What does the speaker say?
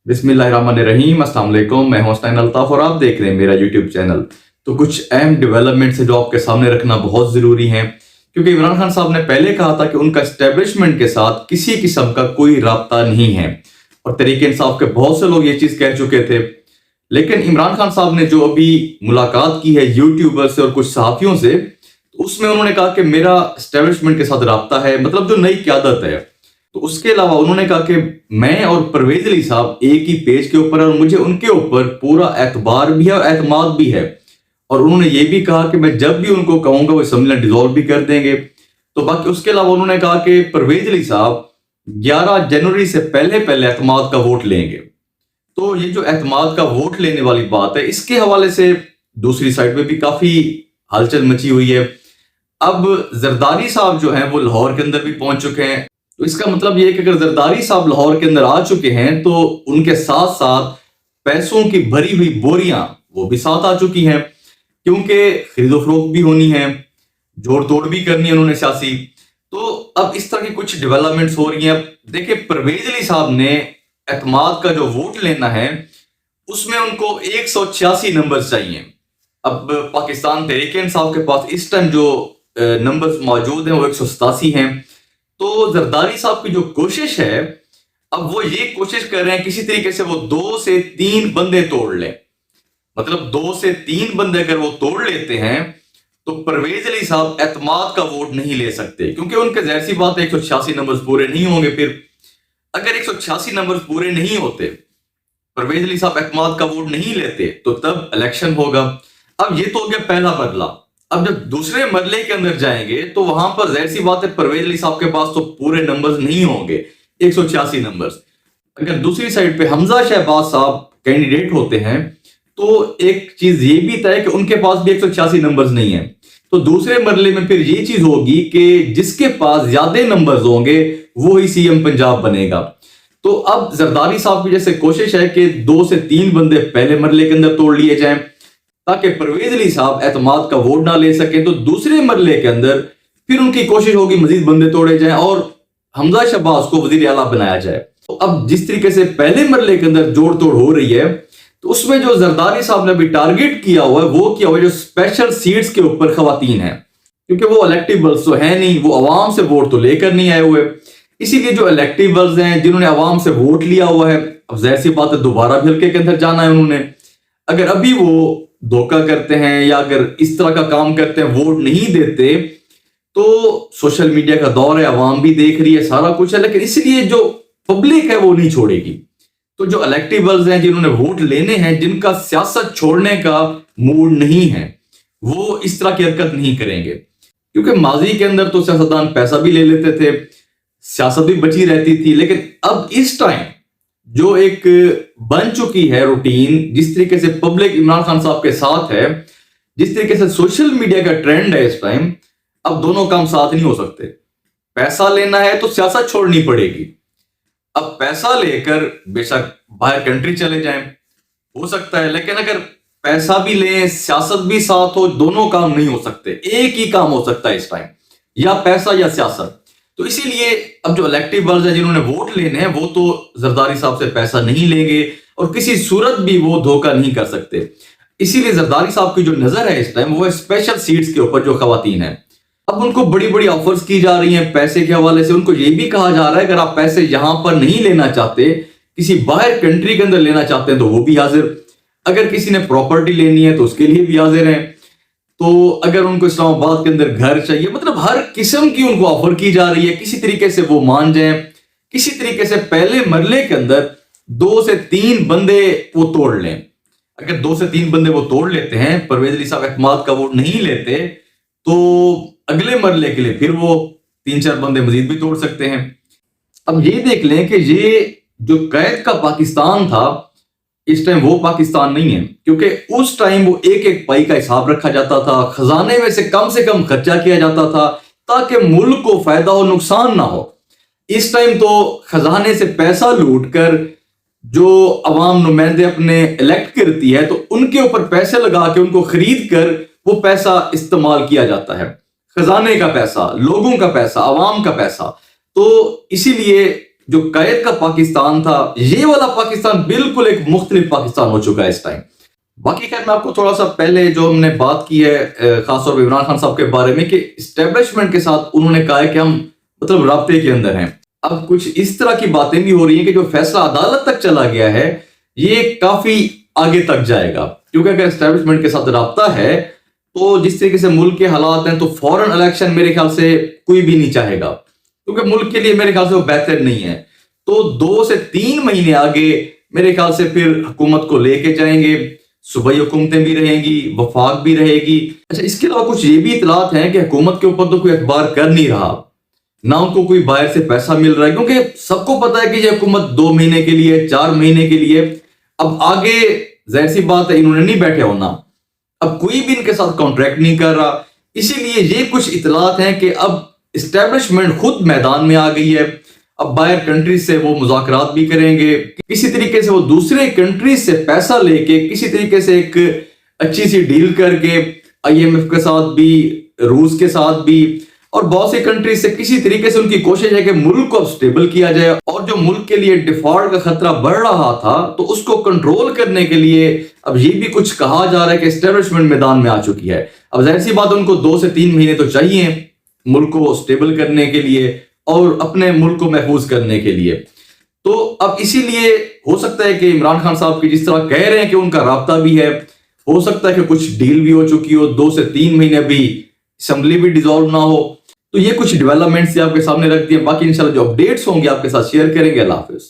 बिस्मिल्लाहिर्रहमानिर्रहीम। अस्सलाम वालेकुम। मैं हुसैन अल्ताफ और आप देख रहे हैं मेरा यूट्यूब चैनल। तो कुछ अहम डेवलपमेंट्स है जो आपके सामने रखना बहुत ज़रूरी है, क्योंकि इमरान खान साहब ने पहले कहा था कि उनका एस्टेब्लिशमेंट के साथ किसी किस्म का कोई राब्ता नहीं है, और तहरीक इंसाफ के बहुत से लोग ये चीज़ कह चुके थे। लेकिन इमरान खान साहब ने जो अभी मुलाकात की है यूट्यूबर से और कुछ सहाफ़ियों से, तो उसमें उन्होंने कहा कि मेरा एस्टेब्लिशमेंट के साथ राब्ता है, मतलब जो नई क़यादत है। तो उसके अलावा उन्होंने कहा कि मैं और परवेज अली साहब एक ही पेज के ऊपर है और मुझे उनके ऊपर पूरा एतबार भी है और एतमाद भी है। और उन्होंने ये भी कहा कि मैं जब भी उनको कहूंगा वो सम्मेलन डिसॉल्व भी कर देंगे। तो बाकी उसके अलावा उन्होंने कहा कि परवेज अली साहब 11 जनवरी से पहले पहले एतमाद का वोट लेंगे। तो ये जो एतमाद का वोट लेने वाली बात है, इसके हवाले से दूसरी साइड पे भी काफी हलचल मची हुई है। अब जरदारी साहब जो हैं वो लाहौर के अंदर भी पहुंच चुके हैं। तो इसका मतलब ये है कि अगर जरदारी साहब लाहौर के अंदर आ चुके हैं तो उनके साथ साथ पैसों की भरी हुई बोरियां वो भी साथ आ चुकी हैं, क्योंकि खरीदो फरोख्त भी होनी है, जोड़ तोड़ भी करनी है उन्होंने सियासी। तो अब इस तरह की कुछ डेवलपमेंट्स हो रही हैं। देखिए, परवेज अली साहब ने एतमाद का जो वोट लेना है उसमें उनको 186 नंबर चाहिए। अब पाकिस्तान तहरीक इंसाफ के पास इस टाइम जो नंबर्स मौजूद हैं वो 187 हैं। तो जरदारी साहब की जो कोशिश है, अब वो ये कोशिश कर रहे हैं किसी तरीके से वो 2 से 3 बंदे तोड़ लें। मतलब 2 से 3 बंदे अगर वो तोड़ लेते हैं तो परवेज अली साहब एतमाद का वोट नहीं ले सकते, क्योंकि उनके ज़ाहिर सी बात है 186 नंबर पूरे नहीं होंगे। फिर अगर 186 नंबर पूरे नहीं होते, परवेज अली साहब एतमाद का वोट नहीं लेते, तो तब इलेक्शन होगा। अब ये तो हो गया पहला मरला। अब जब दूसरे मरले के अंदर जाएंगे तो वहां पर जाहिर सी बात है परवेज अली साहब के पास तो पूरे नंबर्स नहीं होंगे, 186 नंबर्स। अगर दूसरी साइड पे हमजा शहबाज साहब कैंडिडेट होते हैं तो एक चीज ये भी तय कि उनके पास भी 186 नंबर्स नहीं है। तो दूसरे मरले में फिर ये चीज होगी कि जिसके पास ज्यादा नंबर्स होंगे वो ही सीएम पंजाब बनेगा। तो अब जरदारी साहब की जैसे कोशिश है कि 2 से 3 बंदे पहले मरले के अंदर तोड़ लिए जाएं ताकि परवेज अली साहब एतमाद का वोट ना ले सके। तो दूसरे मरले के अंदर फिर उनकी कोशिश होगी मजीद बंदे तोड़े जाएं और हमजा शहबाज को वजीर आला बनाया जाए। तो अब जिस तरीके से पहले मरले के अंदर जोड़ तोड़ हो रही है, तो उसमें जो जरदारी साहब ने अभी टारगेट किया हुआ है वो किया हुआ है जो स्पेशल सीट्स के ऊपर खवातीन है, क्योंकि वो इलेक्टिबल्स तो है नहीं, वो अवाम से वोट तो लेकर नहीं आए हुए। इसीलिए जो इलेक्टिबल्स हैं जिन्होंने अवाम से वोट लिया हुआ है, अब जाहिर सी बात है दोबारा भी हल्के के अंदर जाना है उन्होंने। अगर अभी वो धोखा करते हैं या अगर इस तरह का काम करते हैं, वोट नहीं देते, तो सोशल मीडिया का दौर है, अवाम भी देख रही है, सारा कुछ है, लेकिन इसलिए जो पब्लिक है वो नहीं छोड़ेगी। तो जो इलेक्टिबल्स हैं जिन्होंने वोट लेने हैं, जिनका सियासत छोड़ने का मूड नहीं है, वो इस तरह की हरकत नहीं करेंगे, क्योंकि माजी के अंदर तो सियासतदान पैसा भी ले लेते थे, सियासत भी बची रहती थी। लेकिन अब इस टाइम जो एक बन चुकी है रूटीन, जिस तरीके से पब्लिक इमरान खान साहब के साथ है, जिस तरीके से सोशल मीडिया का ट्रेंड है इस टाइम, अब दोनों काम साथ नहीं हो सकते। पैसा लेना है तो सियासत छोड़नी पड़ेगी। अब पैसा लेकर बेशक बाहर कंट्री चले जाएं, हो सकता है, लेकिन अगर पैसा भी लें सियासत भी साथ हो, दोनों काम नहीं हो सकते। एक ही काम हो सकता है इस टाइम, या पैसा या सियासत। तो इसीलिए अब जो इलेक्टिबल्स हैं जिन्होंने वोट लेने हैं वो तो जरदारी साहब से पैसा नहीं लेंगे और किसी सूरत भी वो धोखा नहीं कर सकते। इसीलिए जरदारी साहब की जो नजर है इस टाइम वो है स्पेशल सीट्स के ऊपर जो खवातीन है। अब उनको बड़ी बड़ी ऑफर्स की जा रही हैं पैसे के हवाले से। उनको ये भी कहा जा रहा है अगर आप पैसे यहां पर नहीं लेना चाहते, किसी बाहर कंट्री के अंदर लेना चाहते हैं तो वो भी हाजिर। अगर किसी ने प्रॉपर्टी लेनी है तो उसके लिए भी हाजिर है। तो अगर उनको इस्लामाबाद के अंदर घर चाहिए, मतलब हर किस्म की उनको ऑफर की जा रही है, किसी तरीके से वो मान जाएं, किसी तरीके से पहले मरले के अंदर 2 से 3 बंदे वो तोड़ लें। अगर 2 से 3 बंदे वो तोड़ लेते हैं, परवेज अली साहब एतमाद का वोट नहीं लेते, तो अगले मरले के लिए फिर वो 3-4 बंदे मजीद भी तोड़ सकते हैं। अब ये देख लें कि ये जो कैद का पाकिस्तान था, इस टाइम वो पाकिस्तान नहीं है, क्योंकि उस टाइम वो एक एक पाई का हिसाब रखा जाता था, खजाने में से कम खर्चा किया जाता था ताकि मुल्क को फायदा हो, नुकसान ना हो। इस टाइम तो खजाने से पैसा लूट कर जो अवाम नुमाइंदे अपने इलेक्ट करती है, तो उनके ऊपर पैसे लगा के उनको खरीद कर वो पैसा इस्तेमाल किया जाता है। खजाने का पैसा, लोगों का पैसा, अवाम का पैसा। तो इसीलिए جو قید کا پاکستان تھا، یہ والا پاکستان بالکل ایک مختلف پاکستان ہو چکا ہے اس ٹائم۔ باقی خیر میں آپ کو تھوڑا سا پہلے جو ہم نے بات کی ہے خاص طور پہ عمران خان صاحب کے بارے میں، کہ اسٹیبلشمنٹ کے ساتھ انہوں نے کہا ہے کہ ہم مطلب رابطے کے اندر ہیں۔ اب کچھ اس طرح کی باتیں بھی ہو رہی ہیں کہ جو فیصلہ عدالت تک چلا گیا ہے یہ کافی آگے تک جائے گا، کیونکہ اگر اسٹیبلشمنٹ کے ساتھ رابطہ ہے تو جس طریقے سے ملک کے حالات ہیں تو فوراً الیکشن میرے خیال سے کوئی بھی نہیں چاہے گا، کیونکہ ملک کے لیے میرے خیال سے وہ بہتر نہیں ہے۔ تو 2 سے 3 مہینے آگے میرے خیال سے پھر حکومت کو لے کے جائیں گے، صوبائی حکومتیں بھی رہیں گی، وفاق بھی رہے گی۔ اچھا، اس کے علاوہ کچھ یہ بھی اطلاعات ہیں کہ حکومت کے اوپر تو کوئی اعتبار کر نہیں رہا، نہ ان کو کوئی باہر سے پیسہ مل رہا ہے، کیونکہ سب کو پتا ہے کہ یہ حکومت 2 مہینے کے لیے، 4 مہینے کے لیے، اب آگے ظاہر سی بات ہے انہوں نے نہیں بیٹھے ہونا، اب کوئی بھی ان کے ساتھ کانٹریکٹ نہیں کر رہا۔ اسی لیے یہ کچھ اطلاعات ہیں کہ اب اسٹیبلشمنٹ خود میدان میں آ گئی ہے، اب باہر کنٹریز سے وہ مذاکرات بھی کریں گے، کسی طریقے سے وہ دوسرے کنٹریز سے پیسہ لے کے کسی طریقے سے ایک اچھی سی ڈیل کر کے IMF کے ساتھ بھی، روس کے ساتھ بھی اور بہت سی کنٹریز سے کسی طریقے سے ان کی کوشش ہے کہ ملک کو اب سٹیبل کیا جائے، اور جو ملک کے لیے ڈیفالٹ کا خطرہ بڑھ رہا تھا تو اس کو کنٹرول کرنے کے لیے اب یہ بھی کچھ کہا جا رہا ہے کہ اسٹیبلشمنٹ میدان میں آ چکی ہے۔ اب ظاہر سی بات ان کو 2 سے 3 مہینے تو چاہیے ملک کو سٹیبل کرنے کے لیے اور اپنے ملک کو محفوظ کرنے کے لیے۔ تو اب اسی لیے ہو سکتا ہے کہ عمران خان صاحب کی جس طرح کہہ رہے ہیں کہ ان کا رابطہ بھی ہے، ہو سکتا ہے کہ کچھ ڈیل بھی ہو چکی ہو، 2 سے 3 مہینے بھی اسمبلی بھی ڈیزالو نہ ہو۔ تو یہ کچھ ڈیولپمنٹس آپ کے سامنے رکھتی ہیں، باقی انشاءاللہ جو اپڈیٹس ہوں گے آپ کے ساتھ شیئر کریں گے۔ اللہ حافظ۔